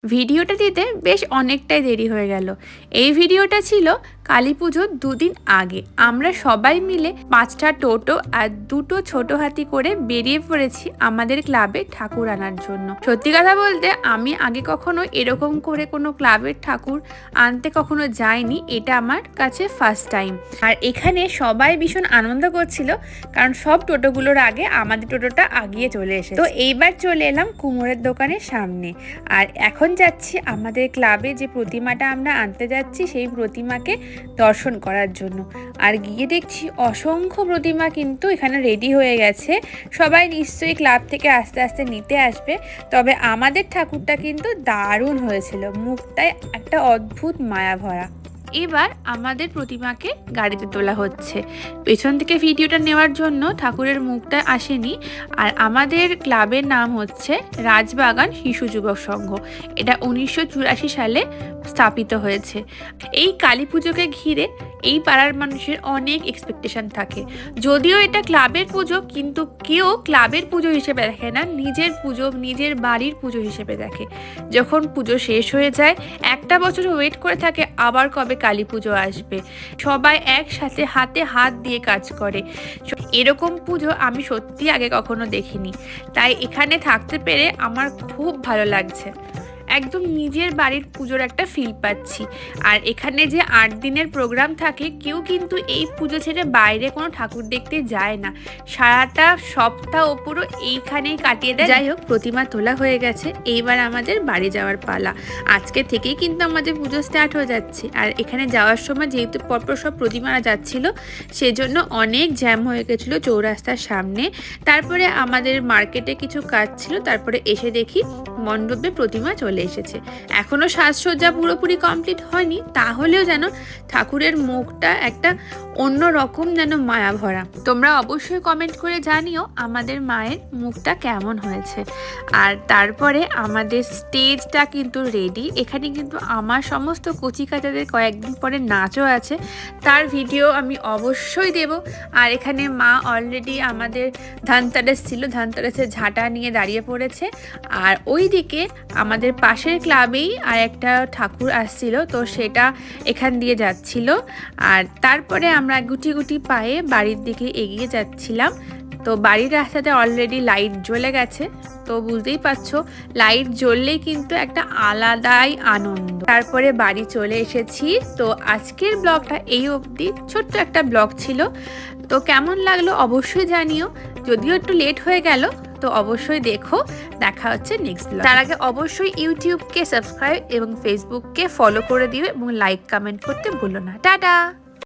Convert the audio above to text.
ভিডিওটা দিতে বেশ অনেকটাই দেরি হয়ে গেল। এই ভিডিওটা ছিল কালী পুজোর দুদিন আগে। আমরা সবাই মিলে 5টা টোটো আর 2টো ছোট হাতি করে বেরিয়ে পড়েছি আমাদের ক্লাবে ঠাকুর আনার জন্য। সত্যি কথা বলতে আমি আগে কখনো এরকম করে কোনো ক্লাবের ঠাকুর আনতে কখনো যাইনি, এটা আমার কাছে ফার্স্ট টাইম। আর এখানে সবাই ভীষণ আনন্দ করছিল, কারণ সব টোটোগুলোর আগে আমাদের টোটোটা আগিয়ে চলে এসেছে। তো এইবার চলে এলাম কুমোরের দোকানের সামনে। আর এখন যাচ্ছি আমাদের ক্লাবে যে প্রতিমাটা আমরা আনতে যাচ্ছি সেই প্রতিমাকে দর্শন করার জন্য। আর গিয়ে দেখছি অসংখ্য প্রতিমা কিন্তু এখানে রেডি হয়ে গেছে। সবাই নিশ্চয়ই ক্লাব থেকে আস্তে আস্তে নিতে আসবে। তবে আমাদের ঠাকুরটা কিন্তু দারুণ হয়েছিল, মুখটায় একটা অদ্ভুত মায়া ভরা। এবার আমাদের প্রতিমাকে গাড়িতে তোলা হচ্ছে। পেছন থেকে ভিডিওটা নেওয়ার জন্য ঠাকুরের মুখটা আসেনি। আর আমাদের ক্লাবের নাম হচ্ছে রাজবাগান শিশু যুবক সংঘ। এটা 1984 সালে স্থাপিত হয়েছে। এই কালী পুজোকে ঘিরে এই পাড়ার মানুষের অনেক এক্সপেকটেশন থাকে। যদিও এটা ক্লাবের পুজো, কিন্তু কেউ ক্লাবের পুজো হিসেবে দেখে না, নিজের পুজো, নিজের বাড়ির পুজো হিসেবে দেখে। যখন পুজো শেষ হয়ে যায় একটা বছর ওয়েট করে থাকে আবার কবে কালী পুজো আসবে। সবাই একসাথে হাতে হাত দিয়ে কাজ করে। এরকম পুজো আমি সত্যি আগে কখনো দেখিনি। তাই এখানে থাকতে পেরে আমার খুব ভালো লাগছে। একদম নিজের বাড়ির পুজোর একটা ফিল পাচ্ছি। আর এখানে যে 8 দিনের প্রোগ্রাম থাকে, কেউ কিন্তু এই পুজো ছেড়ে বাইরে কোনো ঠাকুর দেখতে যায় না। সারাটা সপ্তাহ পুরো এইখানেই কাটিয়ে দেয়। যাই হোক, প্রতিমা তোলা হয়ে গেছে, এইবার আমাদের বাড়ি যাওয়ার পালা। আজকে থেকেই কিন্তু আমাদের পুজো স্টার্ট হয়ে যাচ্ছে। আর এখানে যাওয়ার সময় যেহেতু পরপর সব প্রতিমারা যাচ্ছিল, সেজন্য অনেক জ্যাম হয়ে গেছিলো চৌরাস্তার সামনে। তারপরে আমাদের মার্কেটে কিছু কাজ ছিল, তারপরে এসে দেখি মণ্ডপে প্রতিমা চলে এসেছে। এখনো সাজসজ্জা পুরোপুরি কমপ্লিট হয়নি, তাহলেও যেন ঠাকুরের মুখটা একটা অন্য রকম যেন মায়া ভরা। তোমরা অবশ্যই কমেন্ট করে জানিও আমাদের মায়ের মুখটা কেমন হয়েছে। আর তারপরে আমাদের স্টেজটা কিন্তু রেডি। এখানে কিন্তু আমার সমস্ত কচিকাচাদের কয়েকদিন পরে নাচও আছে, তার ভিডিও আমি অবশ্যই দেব। আর এখানে মা অলরেডি আমাদের ধানতেরাস ছিল, ধানতেরাসের ঝাঁটা নিয়ে দাঁড়িয়ে পড়েছে। আর ওইদিকে আমাদের পাশের ক্লাবেই আর একটা ঠাকুর আসছিল, তো সেটা এখান দিয়ে যাচ্ছিল। আর তারপরে আমরা গুটি গুটি পায়ে বাড়ির দিকে এগিয়ে যাচ্ছিলাম। তো বাড়ির রাস্তাতে অলরেডি লাইট জ্বলে গেছে, তো বুঝতেই পারছো লাইট জ্বললেই কিন্তু একটা আলাদাই আনন্দ। তারপরে বাড়ি চলে এসেছি। তো আজকের ব্লগটা এই অবধি, ছোট্ট একটা ব্লগ ছিল। তো কেমন লাগলো অবশ্যই জানিও। যদিও একটু লেট হয়ে গেল, তো অবশ্যই দেখো। দেখা হচ্ছে নেক্সট ব্লগ। তার আগে অবশ্যই ইউটিউবকে সাবস্ক্রাইব এবং ফেসবুককে ফলো করে দিও এবং লাইক কমেন্ট করতে ভুলো না। টাটা।